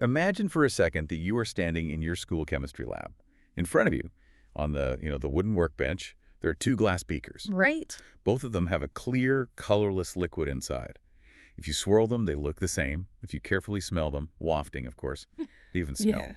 Imagine for a second that you are standing in your school chemistry lab. In front of you, on the wooden workbench, there are two glass beakers. Right. Both of them have a clear, colorless liquid inside. If you swirl them, they look the same. If you carefully smell them, wafting, of course, they even smell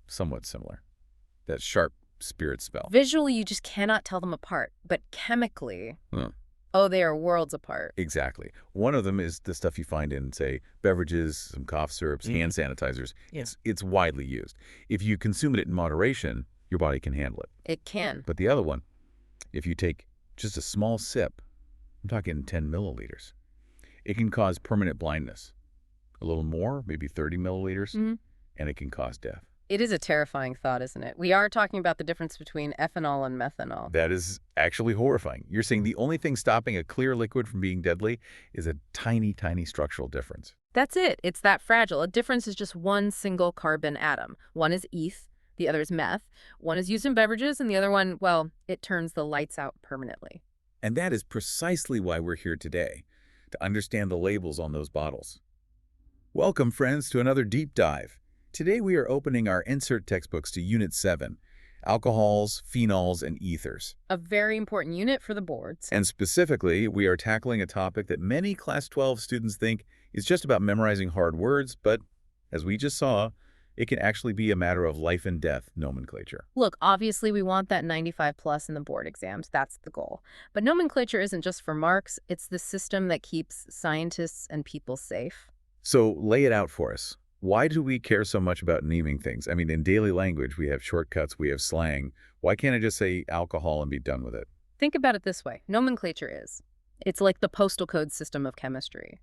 somewhat similar. That sharp spirit smell. Visually, you just cannot tell them apart, but chemically, Huh. oh, they are worlds apart. Exactly. One of them is the stuff you find in, say, beverages, some cough syrups, hand sanitizers. Yeah. It's widely used. If you consume it in moderation, your body can handle it. It can. But the other one, if you take just a small sip, I'm talking 10 milliliters, it can cause permanent blindness. A little more, maybe 30 milliliters, and it can cause death. It is a terrifying thought, isn't it? We are talking about the difference between ethanol and methanol. That is actually horrifying. You're saying the only thing stopping a clear liquid from being deadly is a tiny, tiny structural difference. That's it. It's that fragile. A difference is just one single carbon atom. One is eth, the other is meth. One is used in beverages, and the other one, well, it turns the lights out permanently. And that is precisely why we're here today, to understand the labels on those bottles. Welcome, friends, to another deep dive. Today we are opening our insert textbooks to Unit 7, Alcohols, Phenols, and Ethers. A very important unit for the boards. And specifically, we are tackling a topic that many Class 12 students think is just about memorizing hard words, but as we just saw, it can actually be a matter of life and death nomenclature. Look, obviously we want that 95 plus in the board exams. That's the goal. But nomenclature isn't just for marks. It's the system that keeps scientists and people safe. So lay it out for us. Why do we care so much about naming things? I mean, in daily language, we have shortcuts, we have slang. Why can't I just say alcohol and be done with it? Think about it this way. Nomenclature is. It's like the postal code system of chemistry.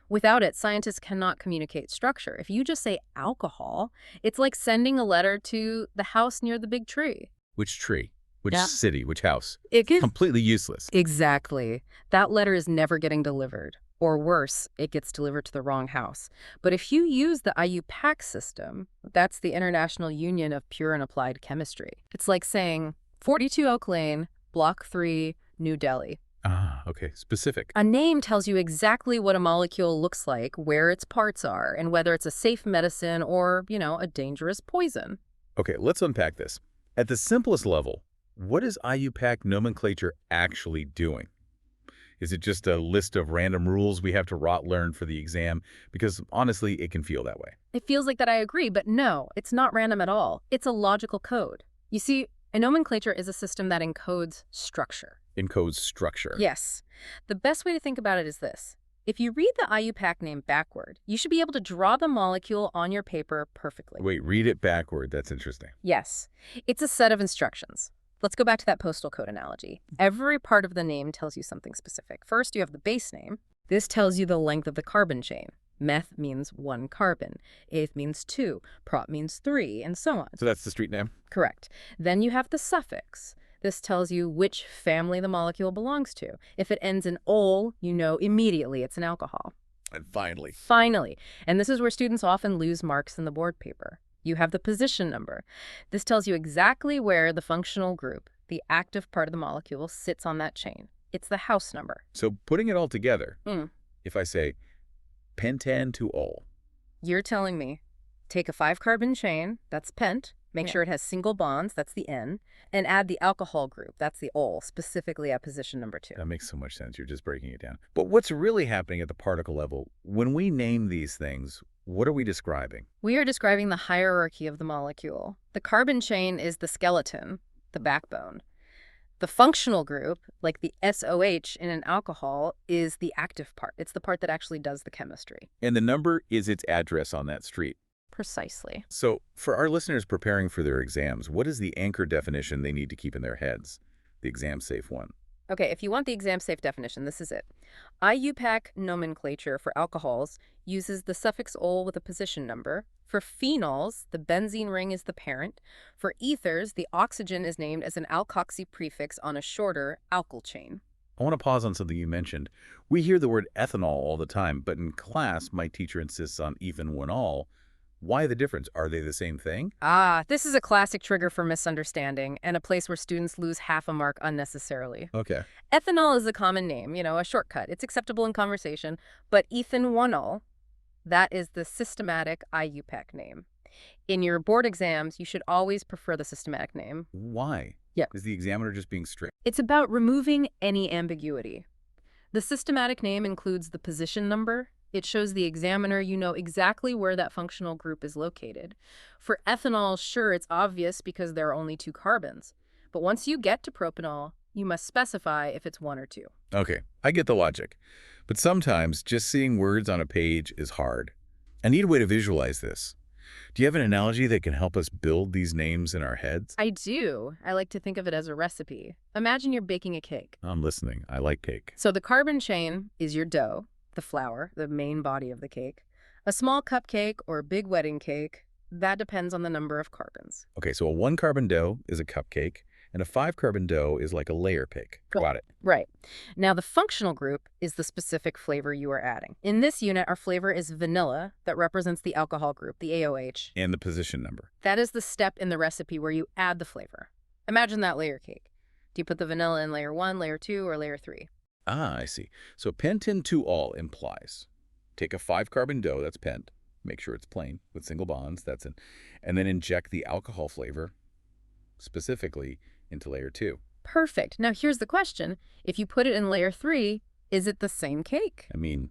Without it, scientists cannot communicate structure. If you just say alcohol, it's like sending a letter to the house near the big tree. Which tree? Which city? Which house? It gets Completely useless. Exactly. That letter is never getting delivered. Or worse, it gets delivered to the wrong house. But if you use the IUPAC system, that's the International Union of Pure and Applied Chemistry. It's like saying 42 Oak Lane, Block 3, New Delhi. Ah, okay. Specific. A name tells you exactly what a molecule looks like, where its parts are, and whether it's a safe medicine or, a dangerous poison. Okay, let's unpack this. At the simplest level, what is IUPAC nomenclature actually doing? Is it just a list of random rules we have to learn for the exam? Because honestly, it can feel that way. It feels like that, I agree, but no, it's not random at all. It's a logical code. You see, a nomenclature is a system that encodes structure. Encodes structure. Yes. The best way to think about it is this. If you read the IUPAC name backward, you should be able to draw the molecule on your paper perfectly. Wait, read it backward. That's interesting. Yes. It's a set of instructions. Let's go back to that postal code analogy. Every part of the name tells you something specific. First, you have the base name. This tells you the length of the carbon chain. Meth means 1 carbon. Eth means 2. Prop means 3, and so on. So that's the street name? Correct. Then you have the suffix. This tells you which family the molecule belongs to. If it ends in ol, you know immediately it's an alcohol. And finally. Finally. And this is where students often lose marks in the board paper. You have the position number. This tells you exactly where the functional group, the active part of the molecule, sits on that chain. It's the house number. So putting it all together, if I say pentan to ol. You're telling me, take a 5-carbon chain, that's pent, make sure it has single bonds, that's the N, and add the alcohol group, that's the ol, specifically at position number 2. That makes so much sense. You're just breaking it down. But what's really happening at the particle level, when we name these things, what are we describing? We are describing the hierarchy of the molecule. The carbon chain is the skeleton, the backbone. The functional group, like the SOH in an alcohol, is the active part. It's the part that actually does the chemistry. And the number is its address on that street. Precisely. So for our listeners preparing for their exams, what is the anchor definition they need to keep in their heads? The exam-safe one. Okay, if you want the exam-safe definition, this is it. IUPAC nomenclature for alcohols uses the suffix ol with a position number. For phenols, the benzene ring is the parent. For ethers, the oxygen is named as an alkoxy prefix on a shorter alkyl chain. I want to pause on something you mentioned. We hear the word ethanol all the time, but in class, my teacher insists on ethanol. Why the difference? Are they the same thing? This is a classic trigger for misunderstanding and a place where students lose half a mark unnecessarily. Okay. Ethanol is a common name, a shortcut. It's acceptable in conversation. But ethanol, That is the systematic IUPAC name. In your board exams, you should always prefer the systematic name. Why? Yep. Is the examiner just being strict? It's about removing any ambiguity. The systematic name includes the position number. It shows the examiner you know exactly where that functional group is located. For ethanol, sure, it's obvious because there are only 2 carbons. But once you get to propanol, you must specify if it's 1 or 2. Okay, I get the logic. But sometimes just seeing words on a page is hard. I need a way to visualize this. Do you have an analogy that can help us build these names in our heads? I do. I like to think of it as a recipe. Imagine you're baking a cake. I'm listening. I like cake. So the carbon chain is your dough, the flour, the main body of the cake. A small cupcake or a big wedding cake, that depends on the number of carbons. Okay, so a 1-carbon dough is a cupcake, and a 5-carbon dough is like a layer cake. Got it. Right. Now, the functional group is the specific flavor you are adding. In this unit, our flavor is vanilla, that represents the alcohol group, the AOH. And the position number. That is the step in the recipe where you add the flavor. Imagine that layer cake. Do you put the vanilla in layer 1, layer 2, or layer 3? Ah, I see. So pentan-2-ol implies take a 5-carbon dough, that's pent, make sure it's plain with single bonds, and then inject the alcohol flavor specifically into layer 2. Perfect. Now here's the question. If you put it in layer 3, is it the same cake? I mean,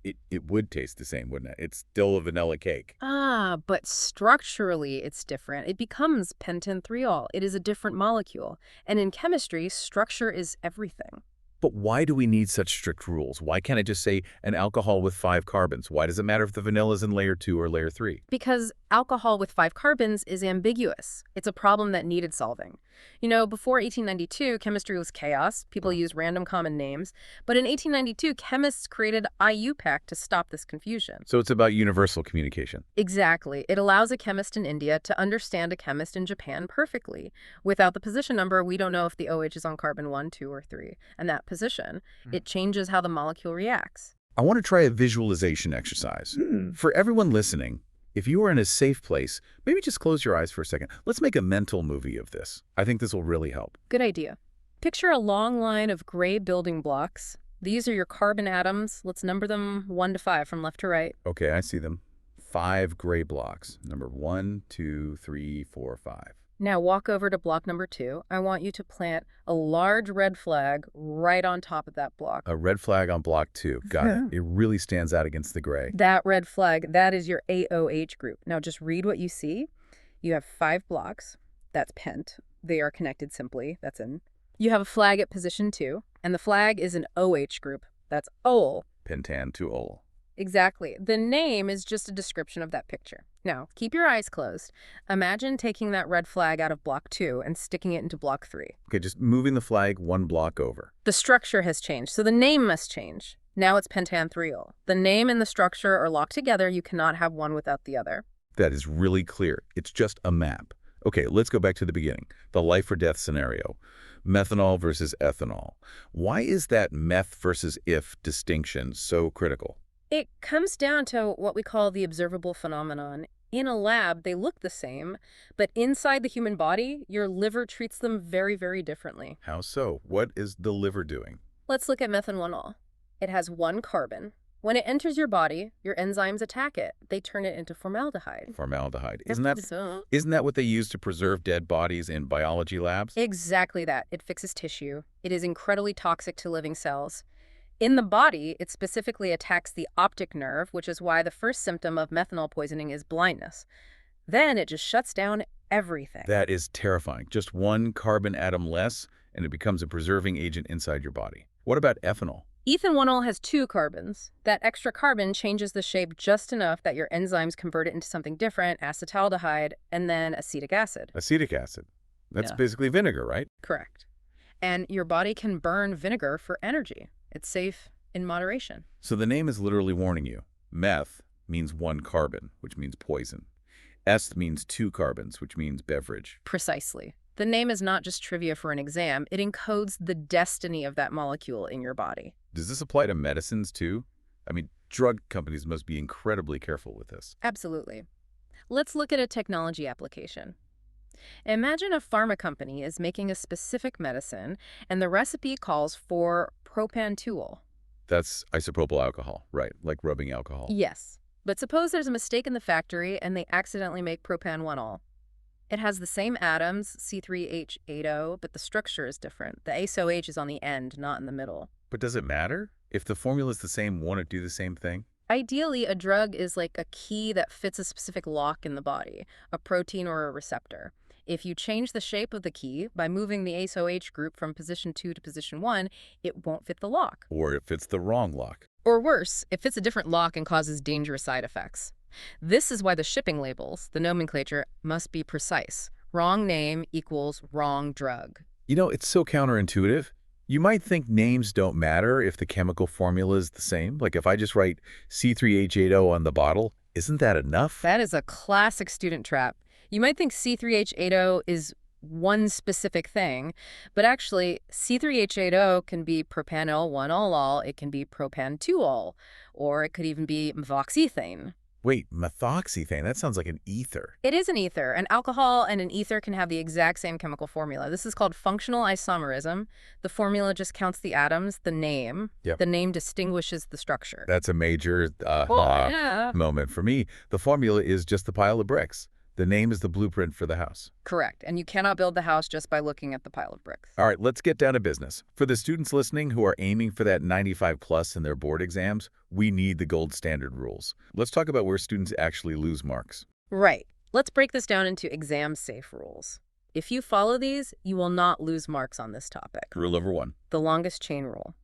it would taste the same, wouldn't it? It's still a vanilla cake. Ah, but structurally it's different. It becomes pentan-3-ol. It is a different molecule. And in chemistry, structure is everything. But why do we need such strict rules? Why can't I just say an alcohol with 5 carbons? Why does it matter if the vanilla is in layer 2 or layer 3? Because alcohol with 5 carbons is ambiguous. It's a problem that needed solving. You know, before 1892, chemistry was chaos. People used random common names. But in 1892, chemists created IUPAC to stop this confusion. So it's about universal communication. Exactly. It allows a chemist in India to understand a chemist in Japan perfectly. Without the position number, we don't know if the OH is on carbon 1, 2, or 3. And that position, it changes how the molecule reacts. I want to try a visualization exercise. For everyone listening, if you are in a safe place, maybe just close your eyes for a second. Let's make a mental movie of this. I think this will really help. Good idea. Picture a long line of gray building blocks. These are your carbon atoms. Let's number them 1 to 5 from left to right. Okay, I see them. 5 gray blocks. Number 1, 2, 3, 4, 5. Now walk over to block number 2. I want you to plant a large red flag right on top of that block. A red flag on block 2. Got it. It really stands out against the gray. That red flag, that is your AOH group. Now just read what you see. You have 5 blocks. That's pent. They are connected simply. That's in. You have a flag at position 2, and the flag is an OH group. That's ol. Pentan-2-ol. Exactly. The name is just a description of that picture. Now, keep your eyes closed. Imagine taking that red flag out of block 2 and sticking it into block 3. Okay, just moving the flag 1 block over. The structure has changed, so the name must change. Now it's pentan-3-ol. The name and the structure are locked together. You cannot have one without the other. That is really clear. It's just a map. Okay, let's go back to the beginning. The life or death scenario. Methanol versus ethanol. Why is that meth versus if distinction so critical? It comes down to what we call the observable phenomenon. In a lab, they look the same, but inside the human body, your liver treats them very, very differently. How so? What is the liver doing? Let's look at methanol. It has 1 carbon. When it enters your body, your enzymes attack it. They turn it into formaldehyde. Formaldehyde. Isn't that what they use to preserve dead bodies in biology labs? Exactly that. It fixes tissue. It is incredibly toxic to living cells. In the body, it specifically attacks the optic nerve, which is why the first symptom of methanol poisoning is blindness. Then it just shuts down everything. That is terrifying. Just 1 carbon atom less, and it becomes a preserving agent inside your body. What about ethanol? Ethanol has 2 carbons. That extra carbon changes the shape just enough that your enzymes convert it into something different, acetaldehyde, and then acetic acid. Acetic acid. That's basically vinegar, right? Correct. And your body can burn vinegar for energy. It's safe in moderation. So the name is literally warning you. Meth means 1 carbon, which means poison. Eth means 2 carbons, which means beverage. Precisely. The name is not just trivia for an exam. It encodes the destiny of that molecule in your body. Does this apply to medicines too? I mean, drug companies must be incredibly careful with this. Absolutely. Let's look at a technology application. Imagine a pharma company is making a specific medicine, and the recipe calls for propan-2-ol. That's isopropyl alcohol, right, like rubbing alcohol. Yes. But suppose there's a mistake in the factory and they accidentally make propan-1-ol. It has the same atoms, C3H8O, but the structure is different. The ACE-OH is on the end, not in the middle. But does it matter? If the formula is the same, won't it do the same thing? Ideally, a drug is like a key that fits a specific lock in the body, a protein or a receptor. If you change the shape of the key by moving the ACE-OH group from position 2 to position 1, it won't fit the lock. Or if it's the wrong lock. Or worse, it fits a different lock and causes dangerous side effects. This is why the shipping labels, the nomenclature, must be precise. Wrong name equals wrong drug. You know, it's so counterintuitive. You might think names don't matter if the chemical formula is the same. Like if I just write C3H8O on the bottle, isn't that enough? That is a classic student trap. You might think C3H8O is one specific thing, but actually C3H8O can be propanol-1-ol, it can be propan-2-ol, or it could even be methoxyethane. Wait, methoxyethane, that sounds like an ether. It is an ether. An alcohol and an ether can have the exact same chemical formula. This is called functional isomerism. The formula just counts the atoms, the name. Yep. The name distinguishes the structure. That's a major Yeah. moment for me. The formula is just the pile of bricks. The name is the blueprint for the house. Correct. And you cannot build the house just by looking at the pile of bricks. All right, let's get down to business. For the students listening who are aiming for that 95 plus in their board exams, we need the gold standard rules. Let's talk about where students actually lose marks. Right. Let's break this down into exam-safe rules. If you follow these, you will not lose marks on this topic. Rule number 1. The longest chain rule.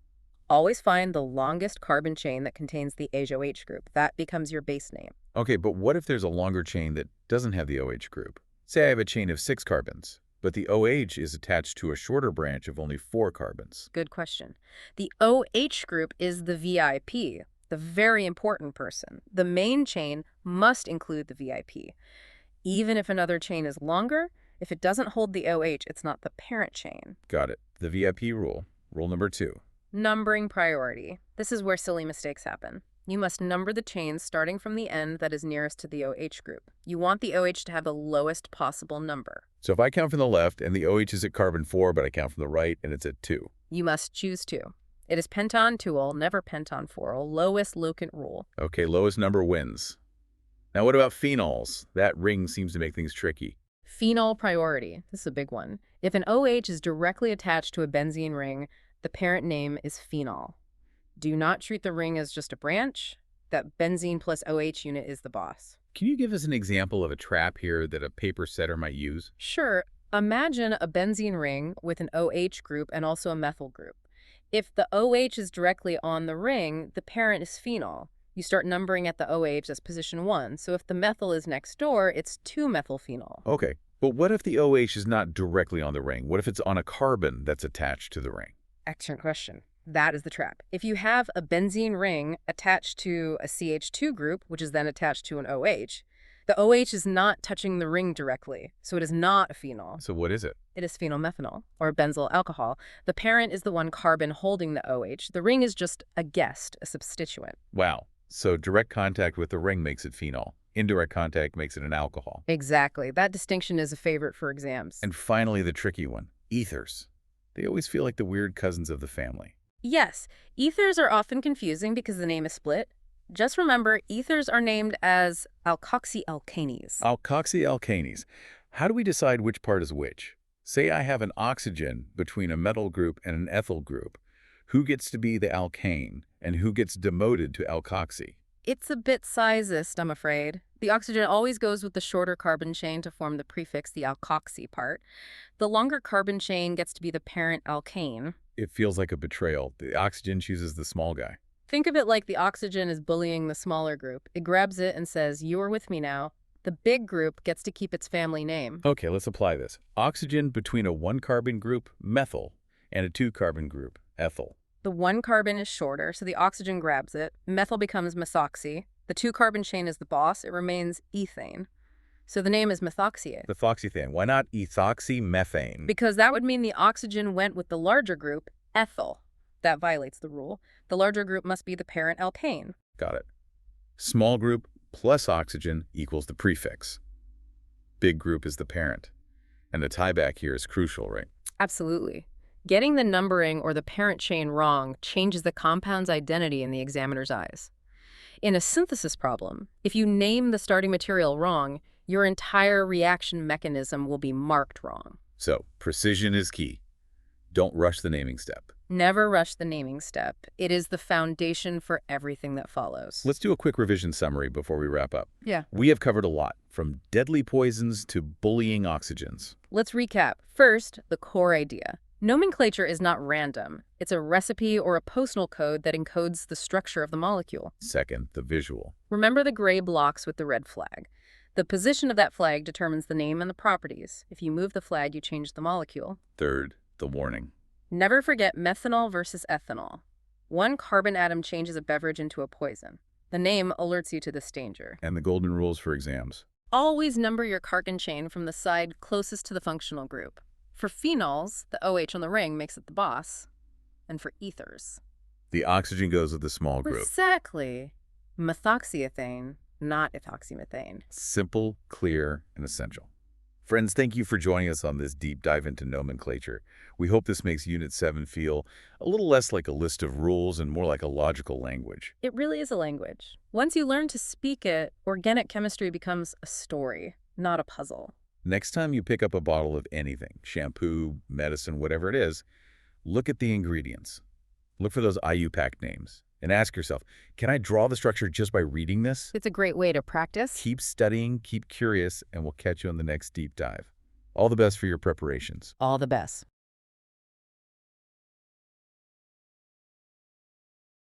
Always find the longest carbon chain that contains the ACE-OH group. That becomes your base name. Okay, but what if there's a longer chain that doesn't have the OH group? Say I have a chain of 6 carbons, but the OH is attached to a shorter branch of only 4 carbons. Good question. The OH group is the VIP, the very important person. The main chain must include the VIP. Even if another chain is longer, if it doesn't hold the OH, it's not the parent chain. Got it. The VIP rule. Rule number 2. Numbering priority. This is where silly mistakes happen. You must number the chains starting from the end that is nearest to the OH group. You want the OH to have the lowest possible number. So if I count from the left and the OH is at carbon 4, but I count from the right and it's at 2. You must choose 2. It is penton-2-ol, never penton-4-ol, lowest locant rule. Okay, lowest number wins. Now what about phenols? That ring seems to make things tricky. Phenol priority. This is a big one. If an OH is directly attached to a benzene ring, the parent name is phenol. Do not treat the ring as just a branch. That benzene plus OH unit is the boss. Can you give us an example of a trap here that a paper setter might use? Sure. Imagine a benzene ring with an OH group and also a methyl group. If the OH is directly on the ring, the parent is phenol. You start numbering at the OH as position 1. So if the methyl is next door, it's 2-methylphenol. Okay, but what if the OH is not directly on the ring? What if it's on a carbon that's attached to the ring? Excellent question. That is the trap. If you have a benzene ring attached to a CH2 group, which is then attached to an OH, the OH is not touching the ring directly, so it is not a phenol. So what is it? It is phenylmethanol, or benzyl alcohol. The parent is the one carbon holding the OH. The ring is just a guest, a substituent. Wow. So direct contact with the ring makes it phenol. Indirect contact makes it an alcohol. Exactly. That distinction is a favorite for exams. And finally, the tricky one, ethers. They always feel like the weird cousins of the family. Yes, ethers are often confusing because the name is split. Just remember, ethers are named as alkoxyalkanes. Alkoxyalkanes. How do we decide which part is which? Say I have an oxygen between a methyl group and an ethyl group. Who gets to be the alkane and who gets demoted to alkoxy? It's a bit sizist, I'm afraid. The oxygen always goes with the shorter carbon chain to form the prefix, the alkoxy part. The longer carbon chain gets to be the parent alkane. It feels like a betrayal. The oxygen chooses the small guy. Think of it like the oxygen is bullying the smaller group. It grabs it and says, "You are with me now." The big group gets to keep its family name. Okay, let's apply this. Oxygen between a 1-carbon group, methyl, and a 2-carbon group, ethyl. The 1 carbon is shorter, so the oxygen grabs it. Methyl becomes methoxy. The 2-carbon chain is the boss. It remains ethane. So the name is methoxyate. Methoxyethane. Why not ethoxymethane? Because that would mean the oxygen went with the larger group, ethyl. That violates the rule. The larger group must be the parent alkane. Got it. Small group plus oxygen equals the prefix. Big group is the parent. And the tieback here is crucial, right? Absolutely. Getting the numbering or the parent chain wrong changes the compound's identity in the examiner's eyes. In a synthesis problem, if you name the starting material wrong, your entire reaction mechanism will be marked wrong. So, precision is key. Don't rush the naming step. Never rush the naming step. It is the foundation for everything that follows. Let's do a quick revision summary before we wrap up. Yeah. We have covered a lot, from deadly poisons to bullying oxygens. Let's recap. First, the core idea. Nomenclature is not random. It's a recipe or a postal code that encodes the structure of the molecule. Second, the visual. Remember the gray blocks with the red flag. The position of that flag determines the name and the properties. If you move the flag, you change the molecule. Third, the warning. Never forget methanol versus ethanol. One carbon atom changes a beverage into a poison. The name alerts you to this danger. And the golden rules for exams. Always number your carbon chain from the side closest to the functional group. For phenols, the OH on the ring makes it the boss. And for ethers, The oxygen goes with the small group. exactly. Methoxyethane, not ethoxymethane. Simple, clear, and essential. Friends, thank you for joining us on this deep dive into nomenclature. We hope this makes Unit 7 feel a little less like a list of rules and more like a logical language. It really is a language. Once you learn to speak it, organic chemistry becomes a story, not a puzzle. Next time you pick up a bottle of anything, shampoo, medicine, whatever it is, look at the ingredients. Look for those IUPAC names and ask yourself, can I draw the structure just by reading this? It's a great way to practice. Keep studying, keep curious, and we'll catch you on the next deep dive. All the best for your preparations. All the best.